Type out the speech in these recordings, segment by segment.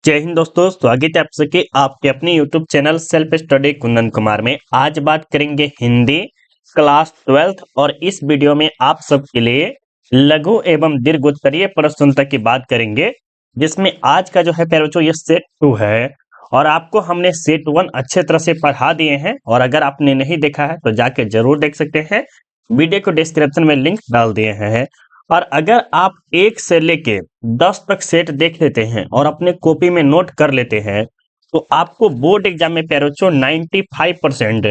जय हिंद दोस्तों, स्वागत है आप सबके आपके अपने YouTube channel self study Kundan Kumar में। आज बात करेंगे हिंदी क्लास 12 और इस वीडियो में आप सबके लिए लघु एवं दीर्घ उत्तरीय प्रश्न तक की बात करेंगे, जिसमें आज का जो है प्यारे बच्चों ये सेट 2 है और आपको हमने सेट 1 अच्छे तरह से पढ़ा दिए हैं और अगर आपने नहीं देखा है तो जाके जरूर देख सकते हैं। वीडियो को डिस्क्रिप्शन में लिंक डाल दिए हैं। और अगर आप 1 से लेके 10 तक सेट देख लेते हैं और अपने कॉपी में नोट कर लेते हैं तो आपको बोर्ड एग्जाम में प्यारे बच्चों 95%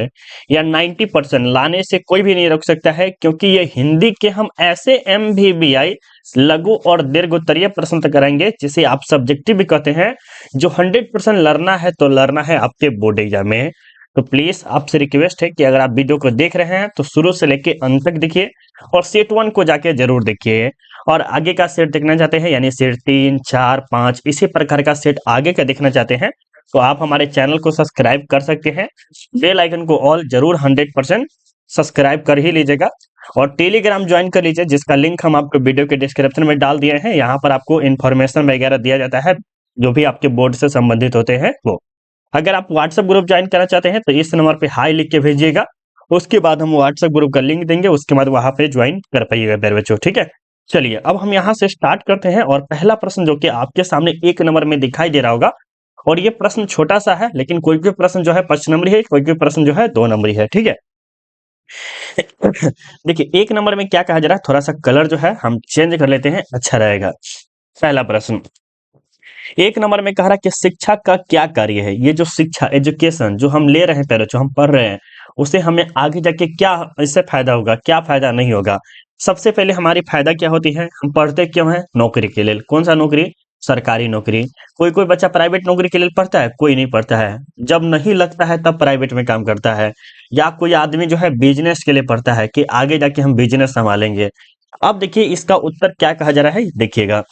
या 90% लाने से कोई भी नहीं रोक सकता है, क्योंकि ये हिंदी के हम ऐसे MVBI लघु और दीर्घ उत्तरीय प्रश्न तक कराएंगे जिसे आप सब्जेक्टिव भी कहते हैं, जो 100% लड़ना है तो लड़ना है आपके बोर्ड एग्जाम में। तो प्लीज आपसे रिक्वेस्ट है कि अगर आप वीडियो को देख रहे हैं तो शुरू से लेके अंत तक देखिए और सेट 1 को जाके जरूर देखिए। और आगे का सेट देखना चाहते हैं यानी सेट 3, 4, 5 इसी प्रकार का सेट आगे का देखना चाहते हैं तो आप हमारे चैनल को सब्सक्राइब कर सकते हैं। बेल आइकन को ऑल जरूर 100% सब्सक्राइब कर ही लीजिएगा और टेलीग्राम ज्वाइन कर लीजिए, जिसका लिंक हम आपको वीडियो के डिस्क्रिप्शन में डाल दिए हैं। यहाँ पर आपको इन्फॉर्मेशन वगैरह दिया जाता है जो भी आपके बोर्ड से संबंधित होते हैं वो। अगर आप व्हाट्सएप ग्रुप ज्वाइन करना चाहते हैं तो इस नंबर पे हाई लिख के भेजिएगा, उसके बाद हम व्हाट्सएप ग्रुप का लिंक देंगे, उसके बाद वहां पे ज्वाइन कर पाइएगा प्यारे बच्चों। ठीक है, चलिए अब हम यहाँ से स्टार्ट करते हैं और पहला प्रश्न जो कि आपके सामने 1 नंबर में दिखाई दे रहा होगा, और ये प्रश्न छोटा सा है लेकिन कोई कोई प्रश्न जो है 5 नंबरी है, कोई कोई प्रश्न जो है 2 नंबरी है। ठीक है देखिए 1 नंबर में क्या कहा जा रहा है, थोड़ा सा कलर जो है हम चेंज कर लेते हैं, अच्छा रहेगा। पहला प्रश्न 1 नंबर में कह रहा है कि शिक्षा का क्या कार्य है। ये जो शिक्षा एजुकेशन जो हम ले रहे हैं पहले जो हम पढ़ रहे हैं उससे हमें आगे जाके क्या इससे फायदा होगा, क्या फायदा नहीं होगा। सबसे पहले हमारी फायदा क्या होती है, हम पढ़ते क्यों हैं, नौकरी के लिए। कौन सा नौकरी, सरकारी नौकरी। कोई कोई बच्चा प्राइवेट नौकरी के लिए पढ़ता है, कोई नहीं पढ़ता है, जब नहीं लगता है तब प्राइवेट में काम करता है। या कोई आदमी जो है बिजनेस के लिए पढ़ता है कि आगे जाके हम बिजनेस संभालेंगे। अब देखिए इसका उत्तर क्या कहा जा रहा है, देखिएगा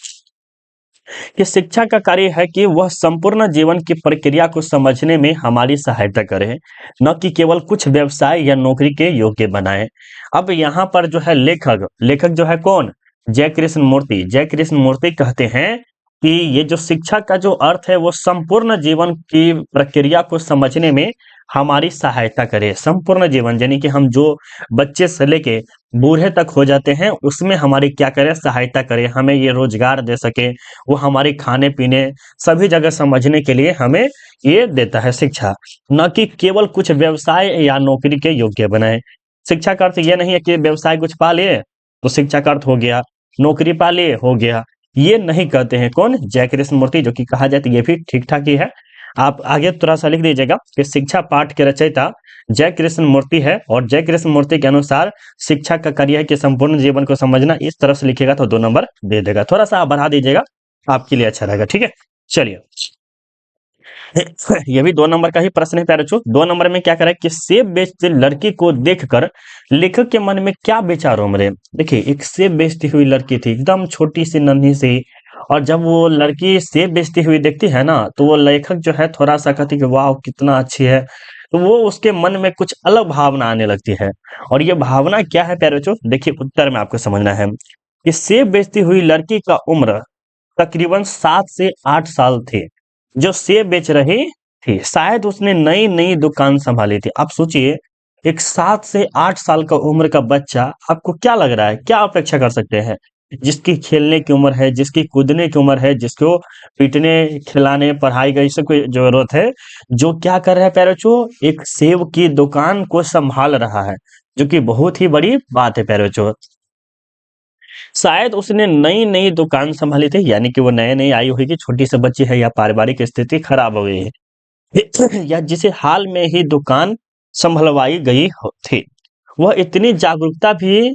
कि शिक्षा का कार्य है कि वह संपूर्ण जीवन की प्रक्रिया को समझने में हमारी सहायता करे, न कि केवल कुछ व्यवसाय या नौकरी के योग्य बनाए। अब यहाँ पर जो है लेखक लेखक जो है कौन, जय कृष्ण मूर्ति। जय कृष्ण मूर्ति कहते हैं कि ये जो शिक्षा का जो अर्थ है वो संपूर्ण जीवन की प्रक्रिया को समझने में हमारी सहायता करे। संपूर्ण जीवन यानी कि हम जो बच्चे से लेके बूढ़े तक हो जाते हैं उसमें हमारी क्या करे, सहायता करे, हमें ये रोजगार दे सके, वो हमारे खाने पीने सभी जगह समझने के लिए हमें ये देता है शिक्षा, न कि केवल कुछ व्यवसाय या नौकरी के योग्य बनाए। शिक्षा का अर्थ ये नहीं है कि व्यवसाय कुछ पा लिए तो शिक्षा का अर्थ हो गया, नौकरी पा लिए हो गया, ये नहीं कहते हैं कौन, जय कृष्ण मूर्ति। जो कि कहा जाए तो ये भी ठीक ठाक ही है। आप आगे थोड़ा सा लिख दीजिएगा कि शिक्षा पाठ के रचयिता जय कृष्ण मूर्ति है और जय कृष्ण मूर्ति के अनुसार शिक्षा का कार्य है कि संपूर्ण जीवन को समझना। इस तरह से लिखिएगा तो 2 नंबर दे देगा, थोड़ा सा बढ़ा दीजिएगा आपके लिए अच्छा रहेगा। ठीक है, चलिए ये भी 2 नंबर का ही प्रश्न है प्यारे बच्चों। 2 नंबर में क्या करे कि सेब बेचते लड़की को देखकर लेखक के मन में क्या विचार उमड़े। देखिए एक सेब बेचती हुई लड़की थी, एकदम छोटी सी नन्ही सी, और जब वो लड़की सेब बेचती हुई देखती है ना तो वो लेखक जो है थोड़ा सा कहती कि वाह कितना अच्छी है, तो वो उसके मन में कुछ अलग भावना आने लगती है। और ये भावना क्या है प्यारे बच्चों, देखिए उत्तर में आपको समझना है कि सेब बेचती हुई लड़की का उम्र तकरीबन 7 से 8 साल थी जो सेब बेच रही थी। शायद उसने नई नई दुकान संभाली थी। आप सोचिए एक 7 से 8 साल का उम्र का बच्चा, आपको क्या लग रहा है, क्या अपेक्षा कर सकते हैं, जिसकी खेलने की उम्र है, जिसकी कूदने की उम्र है, जिसको पीटने खिलाने पढ़ाई का इससे कोई जरूरत है, जो क्या कर रहा है प्यारे बच्चों, एक सेब की दुकान को संभाल रहा है, जो कि बहुत ही बड़ी बात है प्यारे बच्चों। शायद उसने नई नई दुकान संभाली थी, यानी कि वो नए नई आई होगी, छोटी सी बच्ची है या पारिवारिक स्थिति खराब हो गई है या जिसे हाल में ही दुकान संभलवाई गई थी। वह इतनी जागरूकता भी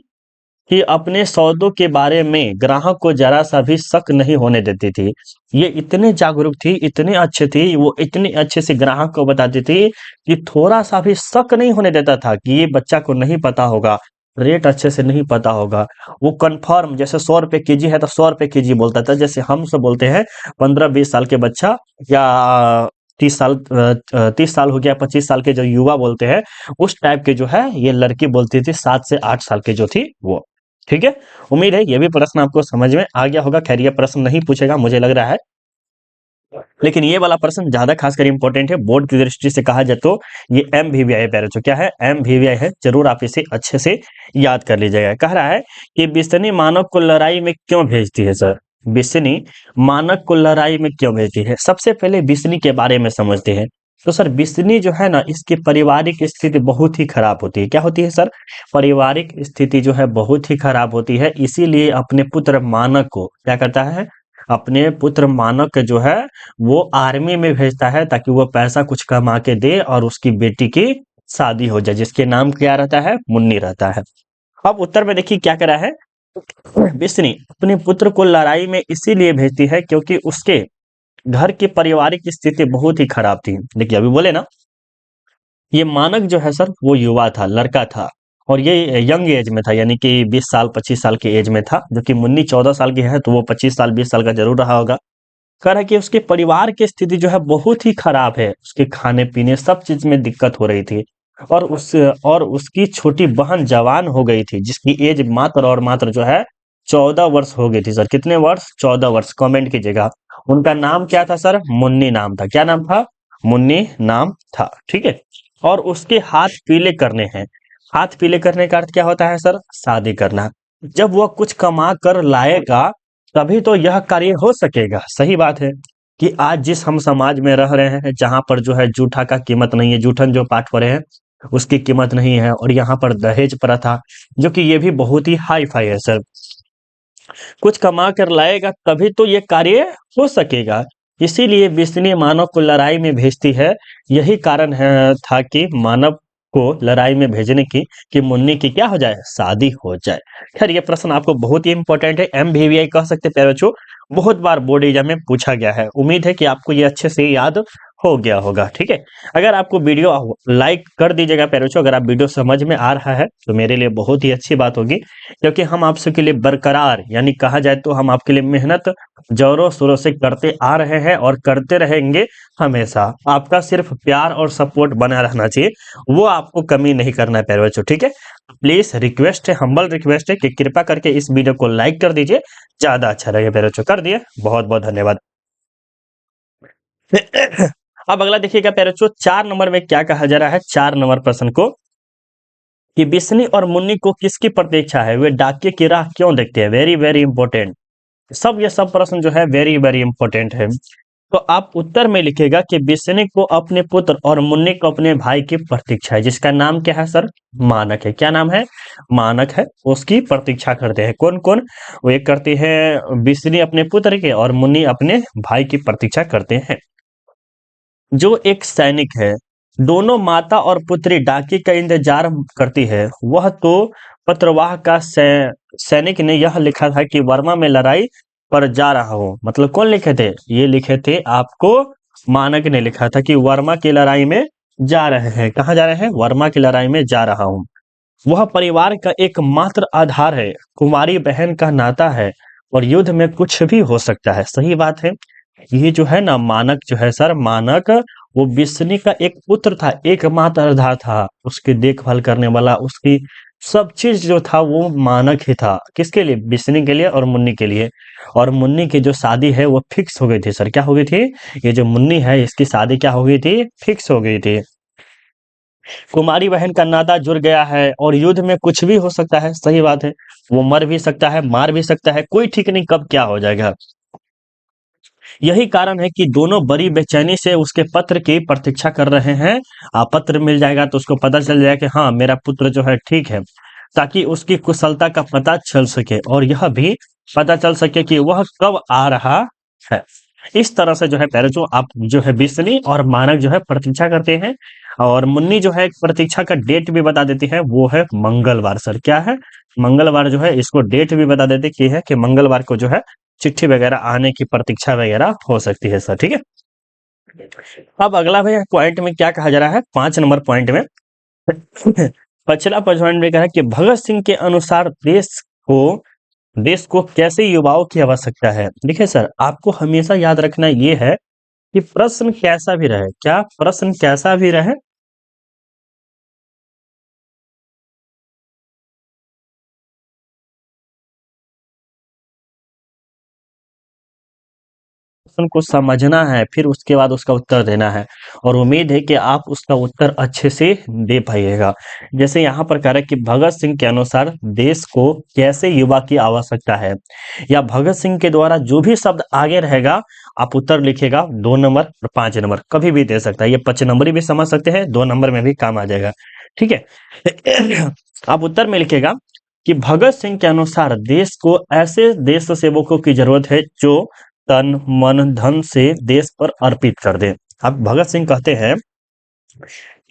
कि अपने सौदों के बारे में ग्राहक को जरा सा भी शक नहीं होने देती थी। ये इतने जागरूक थी, इतने अच्छे थी, वो इतने अच्छे से ग्राहक को बताती थी कि थोड़ा सा भी शक नहीं होने देता था कि ये बच्चा को नहीं पता होगा, रेट अच्छे से नहीं पता होगा। वो कंफर्म, जैसे 100 रुपए केजी है तो 100 रुपए केजी बोलता था, जैसे हम सब बोलते हैं 15-20 साल के बच्चा या 30 साल हो गया, 25 साल के जो युवा बोलते हैं उस टाइप के जो है ये लड़की बोलती थी 7 से 8 साल के जो थी वो। ठीक है, उम्मीद है ये भी प्रश्न आपको समझ में आ गया होगा। खैर ये प्रश्न नहीं पूछेगा मुझे लग रहा है, लेकिन ये वाला प्रश्न ज्यादा खासकर इंपॉर्टेंट है, बोर्ड की दृष्टि से कहा जाए तो ये MVVI है प्यारे बच्चों, क्या है MVVI है, जरूर आप इसे अच्छे से याद कर लीजिएगा। कह रहा है कि बिस्नी मानव को लड़ाई में क्यों भेजती है सर, बिस्नी मानव को लड़ाई में क्यों भेजती है। सबसे पहले बिस्नी के बारे में समझते हैं। तो सर बिस्नी जो है ना, इसकी पारिवारिक स्थिति बहुत ही खराब होती है। क्या होती है सर, पारिवारिक स्थिति जो है बहुत ही खराब होती है, इसीलिए अपने पुत्र मानव को क्या करता है, अपने पुत्र मानव के जो है वो आर्मी में भेजता है, ताकि वो पैसा कुछ कमा के दे और उसकी बेटी की शादी हो जाए, जिसके नाम क्या रहता है, मुन्नी रहता है। अब उत्तर में देखिए क्या करा है, बिस्नी अपने पुत्र को लड़ाई में इसीलिए भेजती है क्योंकि उसके घर की पारिवारिक स्थिति बहुत ही खराब थी। देखिए अभी बोले ना, ये मानक जो है सर वो युवा था, लड़का था, और ये यंग एज में था, यानी कि 20 साल 25 साल की एज में था, जो कि मुन्नी 14 साल की है, तो वो 25 साल 20 साल का जरूर रहा होगा। कह रहा है कि उसके परिवार की स्थिति जो है बहुत ही खराब है, उसके खाने पीने सब चीज में दिक्कत हो रही थी, और उसकी छोटी बहन जवान हो गई थी, जिसकी एज मात्र और मात्र जो है 14 वर्ष हो गई थी सर। कितने वर्ष, 14 वर्ष, कमेंट कीजिएगा। उनका नाम क्या था सर, मुन्नी नाम था। क्या नाम था, मुन्नी नाम था, ठीक है। और उसके हाथ पीले करने हैं। हाथ पीले करने का अर्थ क्या होता है सर, शादी करना। जब वह कुछ कमा कर लाएगा तभी तो यह कार्य हो सकेगा। सही बात है कि आज जिस हम समाज में रह रहे हैं, जहां पर जो है जूठा का कीमत नहीं है, जूठन जो पाठ पढ़े हैं उसकी कीमत नहीं है, और यहाँ पर दहेज प्रथा, जो कि ये भी बहुत ही हाई फाई है सर। कुछ कमा कर लाएगा तभी तो ये कार्य हो सकेगा। इसीलिए बिस्नी मानव को लड़ाई में भेजती है। यही कारण है था कि मानव को लड़ाई में भेजने की, कि मुन्नी की क्या हो जाए, शादी हो जाए। खैर ये प्रश्न आपको बहुत ही इंपॉर्टेंट है, MVVI कह सकते हैं प्यारे बच्चों, बहुत बार बोर्ड एग्जाम में पूछा गया है। उम्मीद है कि आपको ये अच्छे से याद हो गया होगा, ठीक है। अगर आपको वीडियो लाइक कर दीजिएगा प्यारे बच्चों, अगर आप वीडियो समझ में आ रहा है तो मेरे लिए बहुत ही अच्छी बात होगी, क्योंकि हम आप सबके लिए बरकरार, यानी कहा जाए तो हम आपके लिए मेहनत जोरों शोरों से करते आ रहे हैं और करते रहेंगे हमेशा। आपका सिर्फ प्यार और सपोर्ट बना रहना चाहिए, वो आपको कमी नहीं करना है प्यारे बच्चों, ठीक है। प्लीज रिक्वेस्ट है, हम्बल रिक्वेस्ट है कि कृपा करके इस वीडियो को लाइक कर दीजिए, ज्यादा अच्छा रहेगा प्यारे बच्चों। कर दिए, बहुत बहुत धन्यवाद। अब अगला देखिएगा प्यारे बच्चों, 4 नंबर में क्या कहा जा रहा है, 4 नंबर प्रश्न को, कि बिस्नी और मुन्नी को किसकी प्रतीक्षा है, वे डाकिये की राह क्यों देखते हैं। वेरी वेरी इंपॉर्टेंट, सब ये सब प्रश्न जो है वेरी वेरी इंपॉर्टेंट है। तो आप उत्तर में लिखेगा कि बिस्नी को अपने पुत्र और मुन्नी को अपने भाई की प्रतीक्षा है, जिसका नाम क्या है सर, मानक है। क्या नाम है, मानक है, उसकी प्रतीक्षा करते हैं। कौन कौन, वो एक करते हैं बिस्नी अपने पुत्र के, और मुन्नी अपने भाई की प्रतीक्षा करते हैं। जो एक सैनिक है, दोनों माता और पुत्री डाकी का इंतजार करती है, वह तो पत्रवाह का सैनिक ने यह लिखा था कि वर्मा में लड़ाई पर जा रहा हूँ। मतलब कौन लिखे थे, ये लिखे थे आपको मानक ने लिखा था कि वर्मा की लड़ाई में जा रहे हैं। कहाँ जा रहे हैं, वर्मा की लड़ाई में जा रहा हूँ। वह परिवार का एकमात्र आधार है, कुमारी बहन का नाता है, और युद्ध में कुछ भी हो सकता है। सही बात है। ये जो है ना मानक जो है सर, मानक वो बिस्नी का एक पुत्र था, एकमात्र आधार था, उसकी देखभाल करने वाला, उसकी सब चीज जो था वो मानक ही था। किसके लिए, बिस्नी के लिए और मुन्नी के लिए। और मुन्नी की जो शादी है वो फिक्स हो गई थी सर। क्या हो गई थी, ये जो मुन्नी है इसकी शादी क्या हो गई थी, फिक्स हो गई थी। कुमारी बहन का नाता जुड़ गया है, और युद्ध में कुछ भी हो सकता है। सही बात है, वो मर भी सकता है, मार भी सकता है, कोई ठीक नहीं कब क्या हो जाएगा। यही कारण है कि दोनों बड़ी बेचैनी से उसके पत्र की प्रतीक्षा कर रहे हैं। पत्र मिल जाएगा तो उसको पता चल जाएगा कि हाँ मेरा पुत्र जो है ठीक है, ताकि उसकी कुशलता का पता चल सके, और यह भी पता चल सके कि वह कब आ रहा है। इस तरह से जो है पैरों आप जो है बिस्नी और मानक जो है प्रतीक्षा करते हैं। और मुन्नी जो है प्रतीक्षा का डेट भी बता देती है, वो है मंगलवार सर। क्या है, मंगलवार जो है, इसको डेट भी बता देती कि है कि मंगलवार को जो है चिट्ठी वगैरह आने की प्रतीक्षा वगैरह हो सकती है सर, ठीक है। अब अगला भैया पॉइंट में क्या कहा जा रहा है, 5 नंबर पॉइंट में, पछला पॉइंट में कहा है कि भगत सिंह के अनुसार देश को कैसे युवाओं की आवश्यकता है। देखिए सर, आपको हमेशा याद रखना ये है कि प्रश्न कैसा भी रहे, क्या प्रश्न कैसा भी रहे, प्रश्न को समझना है, फिर उसके बाद उसका उत्तर देना है और उम्मीद है कि आप उसका उत्तर अच्छे से दे पाइएगा। जैसे यहाँ पर कह रहा है कि भगत सिंह के अनुसार देश को कैसे युवा की आवश्यकता है, या भगत सिंह के द्वारा जो भी शब्द आगे रहेगा आप उत्तर लिखिएगा 2 नंबर और 5 नंबर कभी भी दे सकता है। ये 5 नंबरी भी समझ सकते हैं, 2 नंबर में भी काम आ जाएगा। ठीक है। आप उत्तर में लिखिएगा कि भगत सिंह के अनुसार देश को ऐसे देश सेवकों की जरूरत है जो तन मन धन से देश पर अर्पित कर दे। अब भगत सिंह कहते हैं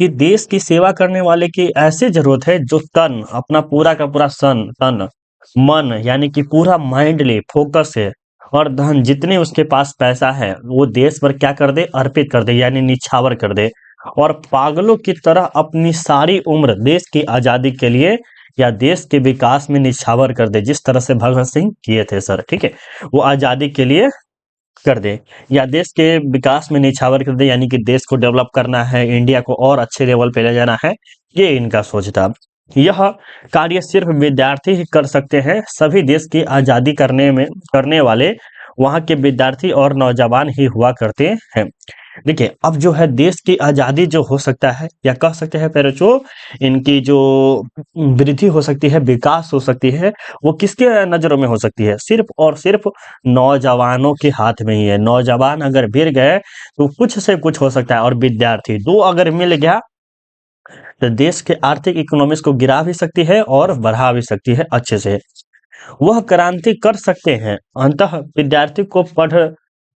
कि देश की सेवा करने वाले की ऐसे जरूरत है जो तन अपना पूरा का पूरा तन मन यानी कि पूरा माइंडली फोकस है, और धन जितने उसके पास पैसा है वो देश पर क्या कर दे, अर्पित कर दे यानी निछावर कर दे, और पागलों की तरह अपनी सारी उम्र देश की आजादी के लिए या देश के विकास में निछावर कर दे, जिस तरह से भगत सिंह किए थे सर। ठीक है, वो आजादी के लिए कर दे या देश के विकास में निछावर कर दे, यानी कि देश को डेवलप करना है, इंडिया को और अच्छे लेवल पे ले जाना है, ये इनका सोच था। यह कार्य सिर्फ विद्यार्थी ही कर सकते हैं, सभी देश की आजादी करने वाले वहाँ के विद्यार्थी और नौजवान ही हुआ करते हैं। देखिए, अब जो है देश की आजादी जो हो सकता है, या कह सकते हैं पहले जो इनकी जो वृद्धि हो सकती है, विकास हो सकती है, वो किसके नजरों में हो सकती है, सिर्फ और सिर्फ नौजवानों के हाथ में ही है। नौजवान अगर भिड़ गए तो कुछ से कुछ हो सकता है, और विद्यार्थी दो अगर मिल गया तो देश के आर्थिक इकोनॉमिक्स को गिरा भी सकती है और बढ़ा भी सकती है अच्छे से। वह क्रांति कर सकते हैं, अंतः विद्यार्थी को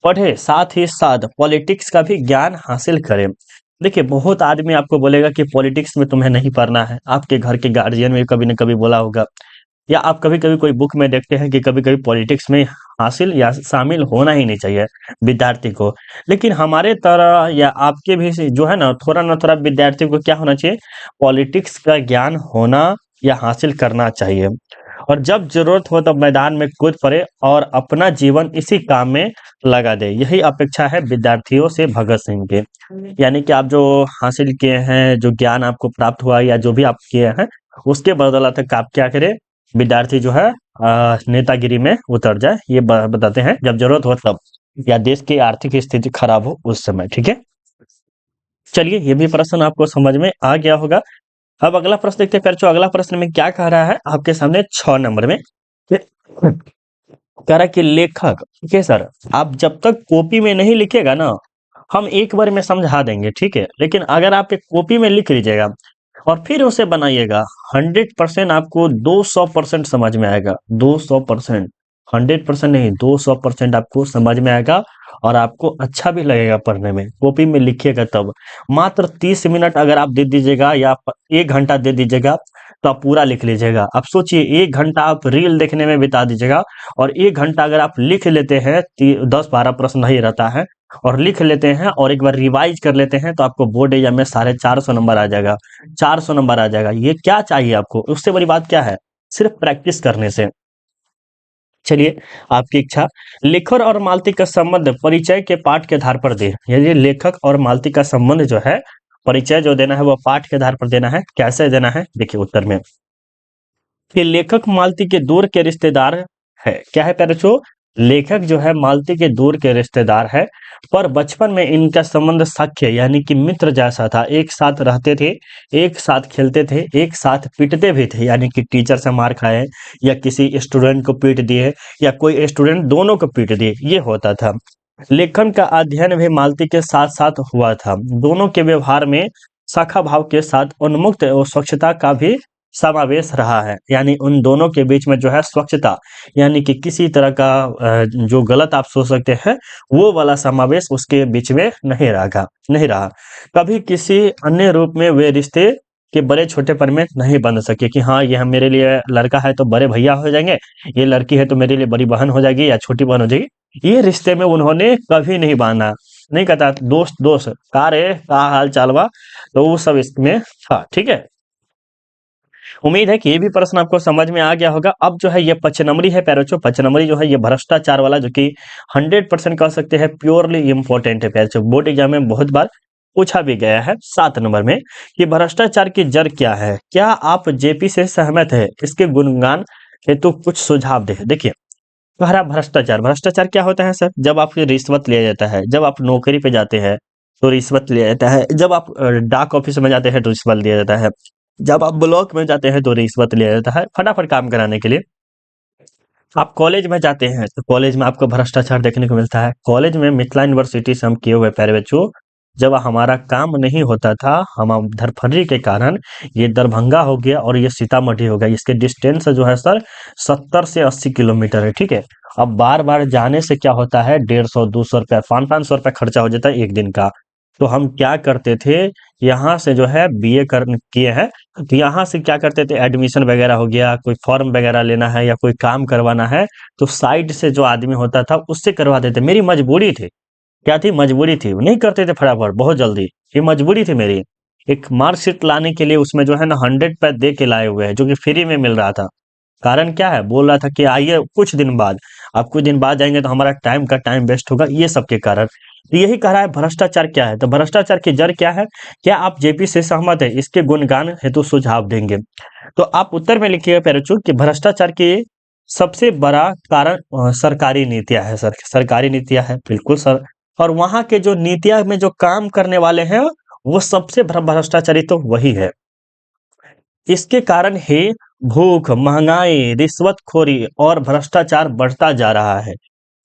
पढ़े साथ ही साथ पॉलिटिक्स का भी ज्ञान हासिल करें। देखिए, बहुत आदमी आपको बोलेगा कि पॉलिटिक्स में तुम्हें नहीं पढ़ना है, आपके घर के गार्जियन में कभी न कभी बोला होगा, या आप कभी-कभी कोई बुक में देखते हैं कि कभी-कभी पॉलिटिक्स में हासिल या शामिल होना ही नहीं चाहिए विद्यार्थी को। लेकिन हमारे तरह या आपके भी से जो है ना थोड़ा विद्यार्थी को क्या होना चाहिए, पॉलिटिक्स का ज्ञान होना या हासिल करना चाहिए, और जब ज़रूरत हो तब मैदान में कूद पड़े और अपना जीवन इसी काम में लगा दे। यही अपेक्षा है विद्यार्थियों से भगत सिंह के। यानी कि आप जो हासिल किए हैं, जो ज्ञान आपको प्राप्त हुआ या जो भी आप किए हैं, उसके बदौलत आप क्या करें, विद्यार्थी जो है नेतागिरी में उतर जाए, ये बताते हैं जब जरूरत हो तब, या देश की आर्थिक स्थिति खराब हो उस समय। ठीक है, चलिए ये भी प्रश्न आपको समझ में आ गया होगा। अब अगला प्रश्न देखते हैं बच्चों। अगला प्रश्न में क्या कह रहा है आपके सामने 6 नंबर में कह रहा है कि लेखक, ठीक है सर, आप जब तक कॉपी में नहीं लिखेगा ना, हम एक बार में समझा देंगे, ठीक है, लेकिन अगर आप एक कॉपी में लिख लीजिएगा और फिर उसे बनाइएगा, 100% आपको 200% समझ में आएगा। 200%, 100% नहीं, 200% आपको समझ में आएगा और आपको अच्छा भी लगेगा पढ़ने में। कॉपी में लिखिएगा तब। मात्र 30 मिनट अगर आप दे दीजिएगा या 1 घंटा दे दीजिएगा तो आप पूरा लिख लीजिएगा। अब सोचिए, 1 घंटा आप रील देखने में बिता दीजिएगा और 1 घंटा अगर आप लिख लेते हैं, 10-12 प्रश्न नहीं रहता है, और लिख लेते हैं और एक बार रिवाइज कर लेते हैं, तो आपको बोर्ड एग्जाम में 450 नंबर आ जाएगा, 400 नंबर आ जाएगा। ये क्या चाहिए आपको, उससे बड़ी बात क्या है, सिर्फ प्रैक्टिस करने से। चलिए, आपकी इच्छा। लेखक और मालती का संबंध परिचय के पाठ के आधार पर दे। यदि लेखक और मालती का संबंध जो है, परिचय जो देना है वो पाठ के आधार पर देना है। कैसे देना है, देखिए उत्तर में कि लेखक मालती के दूर के रिश्तेदार है। क्या है प्यारे बच्चों, लेखक जो है मालती के दूर के रिश्तेदार है, पर बचपन में इनका संबंध सख्य यानी कि मित्र जैसा था। एक साथ रहते थे, एक साथ खेलते थे, एक साथ पीटते भी थे, यानी कि टीचर से मार खाए या किसी स्टूडेंट को पीट दिए या कोई स्टूडेंट दोनों को पीट दिए, ये होता था। लेखन का अध्ययन भी मालती के साथ साथ हुआ था। दोनों के व्यवहार में शाखा भाव के साथ उन्मुक्त और स्वच्छता का भी समावेश रहा है। यानी उन दोनों के बीच में जो है स्वच्छता, यानी कि किसी तरह का जो गलत आप सोच सकते हैं वो वाला समावेश उसके बीच में नहीं रहा। कभी किसी अन्य रूप में वे रिश्ते के बड़े छोटेपन में नहीं बन सके कि हाँ, ये हम मेरे लिए लड़का है तो बड़े भैया हो जाएंगे, ये लड़की है तो मेरे लिए बड़ी बहन हो जाएगी या छोटी बहन हो जाएगी, ये रिश्ते में उन्होंने कभी नहीं बांधा। नहीं कहता दोस्त दोस्त का रे का हाल चाल बा, तो वो सब इसमें था। ठीक है, उम्मीद है कि ये भी प्रश्न आपको समझ में आ गया होगा। अब जो है ये 5 नंबरी है प्यारे बच्चों। 5 नंबरी जो है ये भ्रष्टाचार वाला, जो कि 100% कह सकते हैं प्योरली इंपॉर्टेंट है प्यारे बच्चों। बोर्ड एग्जाम में बहुत बार पूछा भी गया है। 7 नंबर में कि भ्रष्टाचार की जड़ क्या है, क्या आप जेपी से सहमत है, इसके गुणगान हेतु कुछ सुझाव दे। देखिए, कह रहा भ्रष्टाचार। भ्रष्टाचार क्या होता है सर? जब आपकी रिश्वत लिया जाता है, जब आप नौकरी पे जाते हैं तो रिश्वत लिया जाता है, जब आप डाक ऑफिस में जाते हैं तो रिश्वत लिया जाता है, जब आप ब्लॉक में जाते हैं तो रिश्वत लिया जाता है फटाफट काम कराने के लिए। आप कॉलेज में जाते हैं तो कॉलेज में आपको भ्रष्टाचार देखने को मिलता है। कॉलेज में मिथिला यूनिवर्सिटी से हम किए हुए प्यारे बच्चों, जब हमारा काम नहीं होता था, हम धरफंडी के कारण ये दरभंगा हो गया और ये सीतामढ़ी हो गया, इसके डिस्टेंस जो है सर 70 से 80 किलोमीटर है, ठीक है। अब बार बार जाने से क्या होता है, 150 200 रुपया 500 रुपया खर्चा हो जाता है एक दिन का। तो हम क्या करते थे, यहाँ से जो है बीए कर किए हैं तो यहाँ से क्या करते थे, एडमिशन वगैरह हो गया, कोई फॉर्म वगैरह लेना है या कोई काम करवाना है तो साइड से जो आदमी होता था उससे करवा देते। मेरी मजबूरी थी, क्या थी, मजबूरी थी, नहीं करते थे फटाफट बहुत जल्दी, ये मजबूरी थी मेरी। एक मार्कशीट लाने के लिए उसमें जो है ना 100 पे दे के लाए हुए हैं जो कि फ्री में मिल रहा था। कारण क्या है, बोल रहा था कि आइए कुछ दिन बाद, आप कुछ दिन बाद जाएंगे तो हमारा टाइम का टाइम वेस्ट होगा, ये सब के कारण। तो यही कह रहा है भ्रष्टाचार क्या है, तो भ्रष्टाचार की जड़ क्या है, क्या आप जेपी से सहमत है, इसके गुणगान हेतु सुझाव देंगे। तो आप उत्तर में लिखिएगा प्यारे बच्चों कि भ्रष्टाचार की सबसे बड़ा कारण सरकारी नीतियां है सर, सरकारी नीतियां है बिल्कुल सर। और वहां के जो नीतियां में जो काम करने वाले हैं वो सबसे भ्रष्टाचारी तो वही है। इसके कारण ही भूख, महंगाई, रिश्वतखोरी और भ्रष्टाचार बढ़ता जा रहा है।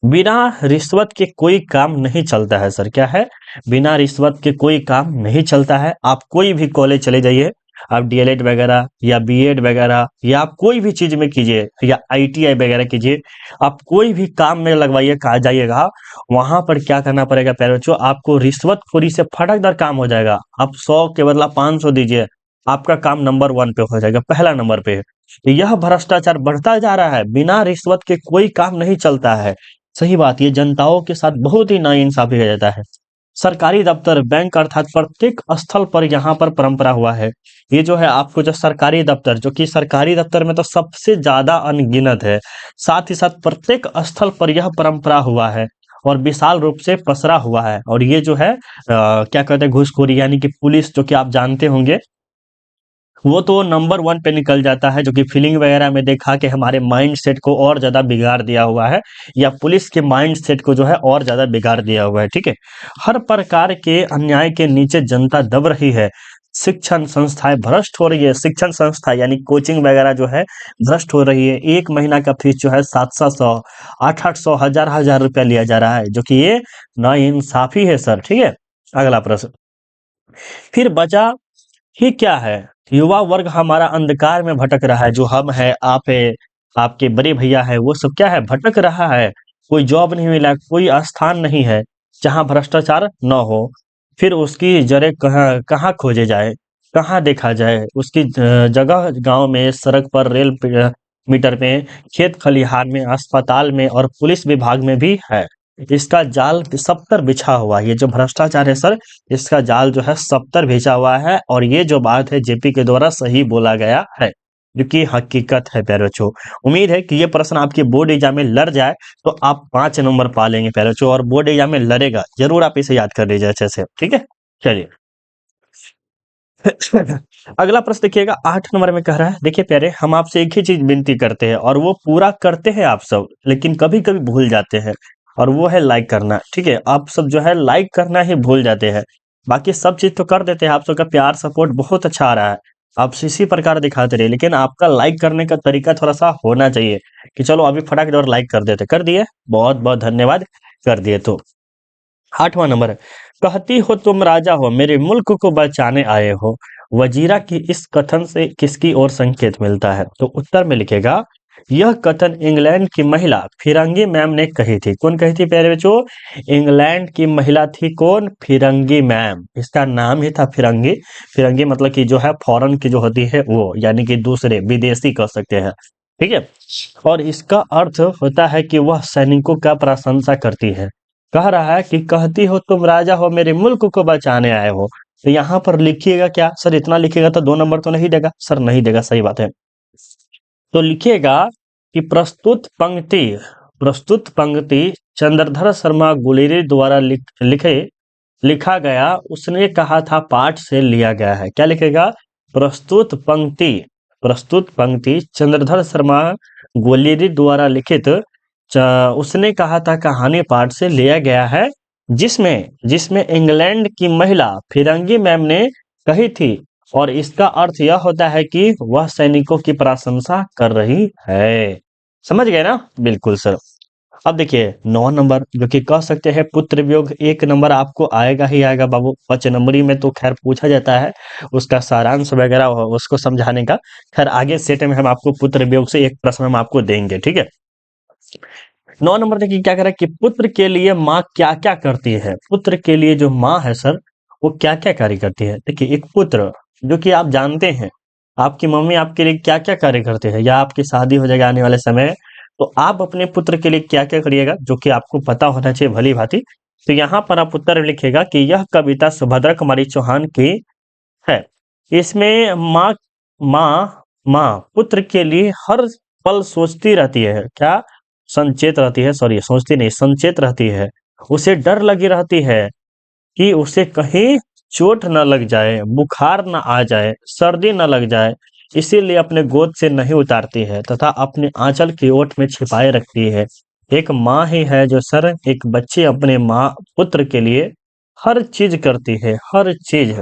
बिना रिश्वत के कोई काम नहीं चलता है सर, क्या है, बिना रिश्वत के कोई काम नहीं चलता है। आप कोई भी कॉलेज चले जाइए, आप डीएलएड वगैरह या बीएड वगैरह या आप कोई भी चीज में कीजिए या आईटीआई वगैरह कीजिए, आप कोई भी काम में लगवाइए, कहा जाइएगा, वहां पर क्या करना पड़ेगा प्यारे बच्चों, आपको रिश्वतखोरी से फटक दर काम हो जाएगा। आप 100 के बदला 500 दीजिए, आपका काम नंबर 1 पे हो जाएगा, पहला नंबर पे। तो यह भ्रष्टाचार बढ़ता जा रहा है, बिना रिश्वत के कोई काम नहीं चलता है। सही बात, ये जनताओं के साथ बहुत ही नाइंसाफी किया जाता है। सरकारी दफ्तर, बैंक अर्थात प्रत्येक स्थल पर यहाँ पर परंपरा हुआ है। ये जो है आपको जो सरकारी दफ्तर, जो कि सरकारी दफ्तर में तो सबसे ज्यादा अनगिनत है, साथ ही साथ प्रत्येक स्थल पर यह परंपरा हुआ है और विशाल रूप से पसरा हुआ है। और ये जो है क्या कहते हैं, घूसखोरी यानी कि पुलिस, जो कि आप जानते होंगे, वो तो नंबर 1 पे निकल जाता है, जो कि फीलिंग वगैरह में देखा कि हमारे माइंड सेट को और ज़्यादा बिगाड़ दिया हुआ है, या पुलिस के माइंड सेट को जो है और ज़्यादा बिगाड़ दिया हुआ है, ठीक है। हर प्रकार के अन्याय के नीचे जनता दब रही है, शिक्षण संस्थाएं भ्रष्ट हो रही है, शिक्षण संस्था यानी कोचिंग वगैरह जो है भ्रष्ट हो रही है। एक महीना का फीस जो है 700 800 हजार हजार रुपया लिया जा रहा है, जो कि ये नाइंसाफी है सर, ठीक है। अगला प्रश्न, फिर बचा ही क्या है, युवा वर्ग हमारा अंधकार में भटक रहा है, जो हम है, आप है, आपके बड़े भैया है, वो सब क्या है, भटक रहा है। कोई जॉब नहीं मिला, कोई स्थान नहीं है जहां भ्रष्टाचार न हो। फिर उसकी जड़ें कहाँ कहाँ खोजे जाए, कहाँ देखा जाए, उसकी जगह गांव में, सड़क पर, मीटर में, खेत खलिहान में, अस्पताल में और पुलिस विभाग में भी है। इसका जाल सब तर बिछा हुआ है। ये जो भ्रष्टाचार है सर, इसका जाल जो है सब तर बिछा हुआ है। और ये जो बात है जेपी के द्वारा सही बोला गया है, जो कि हकीकत है प्यारे बच्चों। उम्मीद है कि ये प्रश्न आपके बोर्ड एग्जाम में लड़ जाए तो आप 5 नंबर पा लेंगे प्यारे बच्चों, और बोर्ड एग्जाम में लड़ेगा जरूर, आप इसे याद कर लीजिए अच्छे से, ठीक है। चलिए अगला प्रश्न देखिएगा, 8 नंबर में कह रहा है, देखिए प्यारे, हम आपसे एक ही चीज विनती करते हैं और वो पूरा करते हैं आप सब, लेकिन कभी कभी भूल जाते हैं, और वो है लाइक करना, ठीक है। आप सब जो है लाइक करना ही भूल जाते हैं, बाकी सब चीज तो कर देते हैं। आप सबका प्यार सपोर्ट बहुत अच्छा आ रहा है, आप इसी प्रकार दिखाते रहिए, लेकिन आपका लाइक करने का तरीका थोड़ा सा होना चाहिए कि चलो अभी फटाक और लाइक कर देते, कर दिए, बहुत बहुत धन्यवाद, कर दिए। तो 8वां नंबर है, कहती हो तुम राजा हो, मेरे मुल्क को बचाने आए हो, वजीरा की इस कथन से किसकी ओर संकेत मिलता है। तो उत्तर में लिखेगा, यह कथन इंग्लैंड की महिला फिरंगी मैम ने कही थी। कौन कही थी प्यारे बच्चों, इंग्लैंड की महिला थी कौन, फिरंगी मैम, इसका नाम ही था फिरंगी। फिरंगी मतलब कि जो है फॉरेन की जो होती है वो, यानी कि दूसरे विदेशी कह सकते हैं, ठीक है। और इसका अर्थ होता है कि वह सैनिकों का प्रशंसा करती है। कह रहा है कि कहती हो तुम राजा हो, मेरे मुल्क को बचाने आए हो। तो यहाँ पर लिखिएगा क्या सर, इतना लिखिएगा तो 2 नंबर तो नहीं देगा सर, नहीं देगा, सही बात है। तो लिखिएगा कि प्रस्तुत पंक्ति चंद्रधर शर्मा गुलेरी द्वारा लिखा गया, उसने कहा था पाठ से लिया गया है। क्या लिखेगा, प्रस्तुत पंक्ति चंद्रधर शर्मा गुलेरी द्वारा लिखित उसने कहा था कहानी पाठ से लिया गया है, जिसमें जिसमें इंग्लैंड की महिला फिरंगी मैम ने कही थी, और इसका अर्थ यह होता है कि वह सैनिकों की प्रशंसा कर रही है। समझ गए ना? बिल्कुल सर। अब देखिए 9 नंबर, जो कि कह सकते हैं पुत्र वियोग, 1 नंबर आपको आएगा ही आएगा बाबू। 5 नंबरी में तो खैर पूछा जाता है, उसका सारांश वगैरह उसको समझाने का। खैर आगे सेट में हम आपको पुत्र वियोग से एक प्रश्न हम आपको देंगे, ठीक है। 9 नंबर देखिए क्या कह रहा है कि पुत्र के लिए माँ क्या क्या करती है। पुत्र के लिए जो माँ है सर, वो क्या क्या कार्य करती है। देखिए एक पुत्र, जो कि आप जानते हैं आपकी मम्मी आपके लिए क्या क्या कार्य करते हैं, या आपकी शादी हो जाएगा आने वाले समय, तो आप अपने पुत्र के लिए क्या क्या करिएगा, जो कि आपको पता होना चाहिए भली भांति। तो यहाँ पर आप उत्तर लिखिएगा कि यह कविता सुभद्रा कुमारी चौहान की है। इसमें माँ माँ माँ पुत्र के लिए हर पल सोचती रहती है। क्या? संचेत रहती है, सॉरी सोचती नहीं, संचेत रहती है। उसे डर लगी रहती है कि उसे कहीं चोट न लग जाए, बुखार न आ जाए, सर्दी न लग जाए, इसीलिए अपने गोद से नहीं उतारती है तथा अपने आंचल की ओट में छिपाए रखती है। एक माँ ही है जो सर एक बच्चे अपने माँ पुत्र के लिए हर चीज करती है, हर चीज।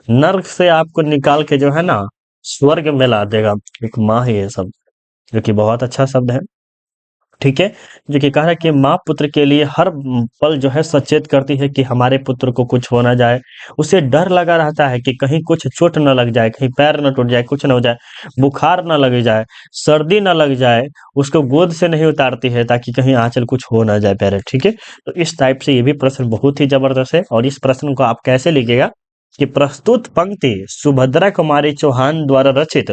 नर्क से आपको निकाल के जो है ना स्वर्ग में ला देगा, एक माँ ही है सब, जो कि बहुत अच्छा शब्द है, ठीक है। जो कि कह रहा है कि माँ पुत्र के लिए हर पल जो है सचेत करती है कि हमारे पुत्र को कुछ हो ना जाए। उसे डर लगा रहता है कि कहीं कुछ चोट न लग जाए, कहीं पैर न टूट जाए, कुछ न हो जाए, बुखार न लग जाए, सर्दी न लग जाए। उसको गोद से नहीं उतारती है ताकि कहीं आंचल कुछ हो ना जाए पैर, ठीक है। तो इस टाइप से ये भी प्रश्न बहुत ही जबरदस्त है, और इस प्रश्न को आप कैसे लिखिएगा कि प्रस्तुत पंक्ति सुभद्रा कुमारी चौहान द्वारा रचित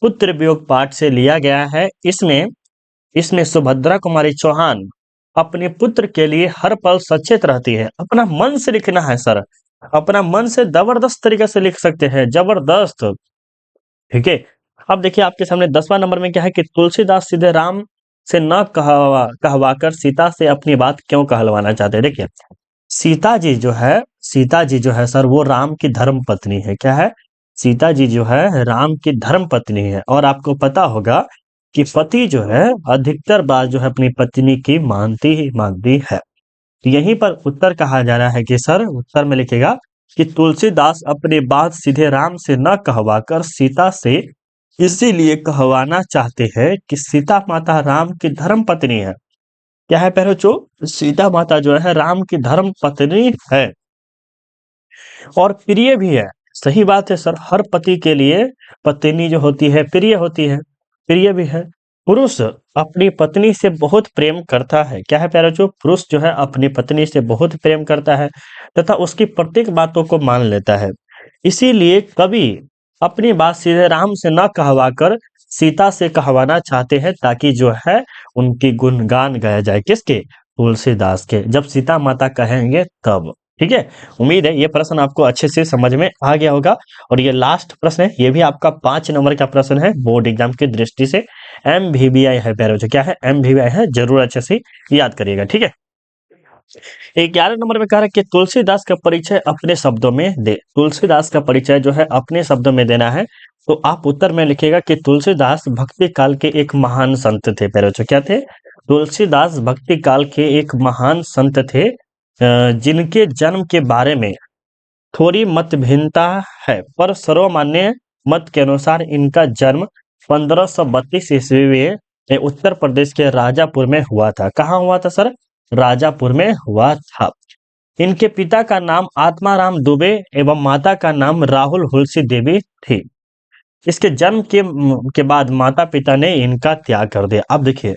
पुत्र वियोग पाठ से लिया गया है। इसमें इसमें सुभद्रा कुमारी चौहान अपने पुत्र के लिए हर पल सचेत रहती है। अपना मन से लिखना है सर, अपना मन से जबरदस्त तरीके से लिख सकते हैं, जबरदस्त, ठीक है। अब देखिए आपके सामने 10वां नंबर में क्या है कि तुलसीदास सीधे राम से न कहवाकर सीता से अपनी बात क्यों कहलवाना चाहते हैं। देखिए सीता जी जो है, सीता जी जो है सर, वो राम की धर्म पत्नी है। क्या है? सीता जी जो है राम की धर्म पत्नी है, और आपको पता होगा कि पति जो है अधिकतर बार जो है अपनी पत्नी की मानती ही मानती है। तो यहीं पर उत्तर कहा जा रहा है कि सर उत्तर में लिखेगा कि तुलसीदास अपनी बात सीधे राम से न कहवाकर सीता से इसीलिए कहवाना चाहते हैं कि सीता माता राम की धर्म पत्नी है। क्या है पहले जो? सीता माता जो है राम की धर्म पत्नी है, और प्रिय भी है। सही बात है सर, हर पति के लिए पत्नी जो होती है प्रिय होती है, प्रिय भी है। पुरुष अपनी पत्नी से बहुत प्रेम करता है। क्या है प्यारे जो? पुरुष जो है अपनी पत्नी से बहुत प्रेम करता है तथा उसकी प्रत्येक बातों को मान लेता है। इसीलिए कवि अपनी बात सीधे राम से न कहवाकर सीता से कहवाना चाहते हैं, ताकि जो है उनकी गुणगान गाया जाए। किसके? तुलसीदास के। जब सीता माता कहेंगे तब, ठीक है। उम्मीद है ये प्रश्न आपको अच्छे से समझ में आ गया होगा। और ये लास्ट प्रश्न है, ये भी आपका 5 नंबर का प्रश्न है बोर्ड एग्जाम की दृष्टि से। MVBI है प्यारे बच्चों, क्या है? MVBI है, जरूर अच्छे से याद करिएगा, ठीक है। 11 नंबर में कह रहा है कि तुलसीदास का परिचय अपने शब्दों में दे। तुलसीदास का परिचय जो है अपने शब्दों में देना है। तो आप उत्तर में लिखिएगा कि तुलसीदास भक्ति काल के एक महान संत थे। प्यारे बच्चों क्या थे? तुलसीदास भक्ति काल के एक महान संत थे, जिनके जन्म के बारे में थोड़ी मतभिन्नता है, पर सर्वमान्य मत के अनुसार इनका जन्म 1532 ईस्वी में उत्तर प्रदेश के राजापुर में हुआ था। कहाँ हुआ था सर? राजापुर में हुआ था। इनके पिता का नाम आत्माराम दुबे एवं माता का नाम राहुल हुलसी देवी थी। इसके जन्म के बाद माता पिता ने इनका त्याग कर दिया। अब देखिए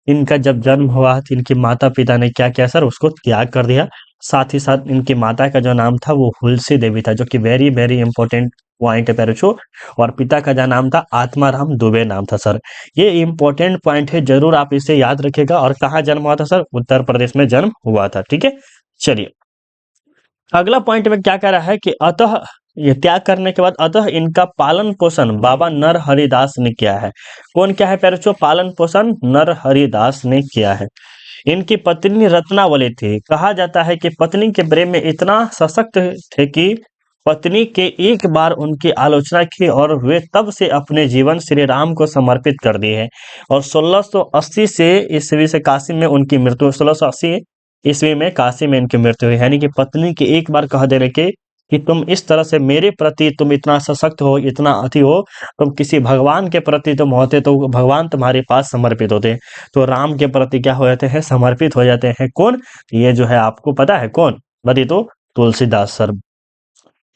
इनका जब जन्म हुआ तो इनके माता पिता ने क्या किया सर? उसको त्याग कर दिया। साथ ही साथ इनकी माता का जो नाम था वो हुलसी देवी था, जो कि वेरी वेरी इंपॉर्टेंट पॉइंट है पैरोचो। और पिता का जो नाम था आत्माराम दुबे नाम था सर। ये इंपॉर्टेंट पॉइंट है, जरूर आप इसे याद रखिएगा। और कहाँ जन्म हुआ था सर? उत्तर प्रदेश में जन्म हुआ था, ठीक है। चलिए अगला पॉइंट में क्या कह रहा है कि अतः ये त्याग करने के बाद अतः इनका पालन पोषण बाबा नर हरिदास ने किया है। कौन क्या है पैरोचो? पालन पोषण नर हरिदास ने किया है। इनकी पत्नी रत्नावली थी। कहा जाता है कि पत्नी के प्रेम में इतना सशक्त थे कि पत्नी के एक बार उनकी आलोचना की और वे तब से अपने जीवन श्री राम को समर्पित कर दिए हैं। और 1680 से ईस्वी से काशी में उनकी मृत्यु, 1680 ईस्वी में काशी में इनकी मृत्यु हुई। यानी कि पत्नी के एक बार कह देने के कि तुम इस तरह से मेरे प्रति तुम इतना सशक्त हो, इतना अति हो, तुम किसी भगवान के प्रति तुम होते तो भगवान तुम्हारे पास समर्पित होते। तो राम के प्रति क्या हो जाते हैं, समर्पित हो जाते हैं। कौन? ये जो है आपको पता है कौन? बताइए तो। तुलसीदास सर।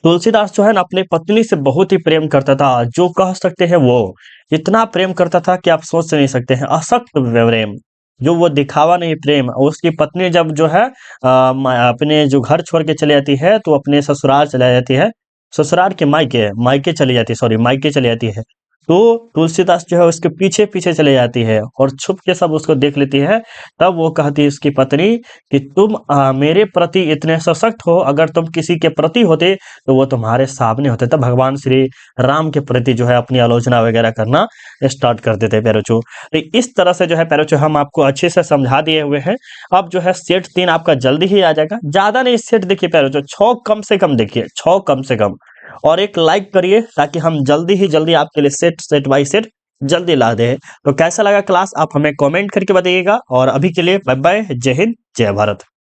तुलसीदास जो है ना अपनी पत्नी से बहुत ही प्रेम करता था, जो कह सकते हैं वो इतना प्रेम करता था कि आप सोच नहीं सकते हैं। असक्त प्रेम, जो वो दिखावा नहीं प्रेम। और उसकी पत्नी जब जो है अपने जो घर छोड़ के चली जाती है तो अपने ससुराल चली जाती है, ससुराल के मायके मायके चली जाती है, सॉरी मायके चली जाती है। तो तुलसीदास जो है उसके पीछे पीछे चले जाती है और छुप के सब उसको देख लेती है। तब वो कहती है उसकी पत्नी कि तुम मेरे प्रति इतने सशक्त हो, अगर तुम किसी के प्रति होते तो वो तुम्हारे सामने होते। तब भगवान श्री राम के प्रति जो है अपनी आलोचना वगैरह करना स्टार्ट कर देते पैरोचो। तो इस तरह से जो है पैरोचो हम आपको अच्छे से समझा दिए हुए हैं। अब जो है सेट 3 आपका जल्दी ही आ जाएगा। ज्यादा नहीं सेट देखिए पैरोचो, 6 कम से कम देखिए, 6 कम से कम। और एक लाइक करिए ताकि हम जल्दी ही जल्दी आपके लिए सेट सेट बाय सेट जल्दी ला दे। तो कैसा लगा क्लास आप हमें कमेंट करके बताइएगा। और अभी के लिए बाय बाय, जय हिंद, जय भारत।